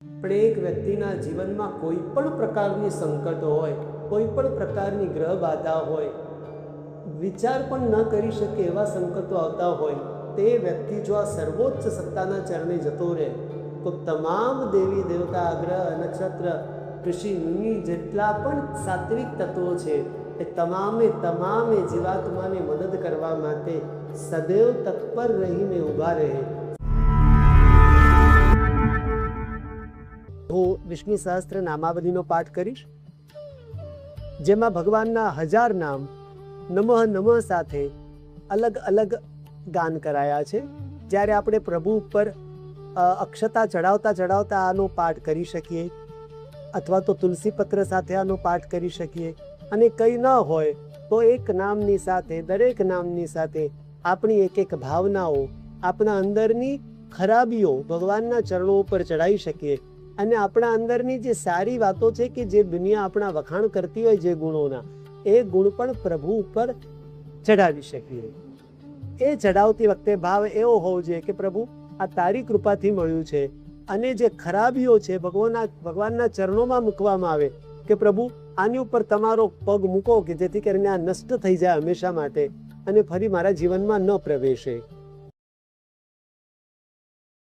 પણ એક વ્યક્તિના જીવનમાં કોઈ પણ પ્રકારની સંકટ હોય, કોઈ પણ પ્રકારની ગ્રહ બાધા હોય, વિચાર પણ ન કરી શકે એવા સંકટો આવતા હોય, તે વ્યક્તિ જો આ સર્વોચ્ચ સત્તાના ચરણે જતો રહે તો તમામ દેવી દેવતા, ગ્રહ, નક્ષત્ર, ઋષિ મુનિ જેટલા પણ સાત્વિક તત્વો છે એ તમામે જીવાત્માને મદદ કરવા માટે સદૈવ તત્પર રહીને ઊભા રહે. હું વિષ્ણુ સહસ્ત્ર નામાવલીનો પાઠ કરીશ, જેમાં ભગવાનના 1000 નામ નમઃ નમઃ સાથે અલગ અલગ ગાન કરાયા છે. જ્યારે આપણે પ્રભુ ઉપર અક્ષતા ચડાવતા આનો પાઠ કરી શકીએ, અથવા તો તુલસી પત્ર સાથે આનો પાઠ કરી શકીએ. અને કંઈ ન હોય તો એક નામની સાથે, દરેક નામની સાથે આપણી એક ભાવનાઓ, આપણા અંદરની ખરાબીઓ ભગવાનના ચરણો ઉપર ચડાવી શકીએ. અને આપણા અંદરની જે સારી વાતો છે કે જે દુનિયા આપણા વખાણ કરતી હોય જે ગુણોના, એ ગુણ પણ પ્રભુ ઉપર ચડાવી શકીએ. એ ચડાવતી વખતે ભાવ એવો હોવો જોઈએ કે પ્રભુ, આ તારી કૃપાથી મળ્યું છે. અને જે ખરાબીઓ છે ભગવાનના ચરણોમાં મૂકવામાં આવે કે પ્રભુ, આની ઉપર તમારો પગ મૂકો કે જેથી કરીને આ નષ્ટ થઈ જાય હંમેશા માટે અને ફરી મારા જીવનમાં ન પ્રવેશે.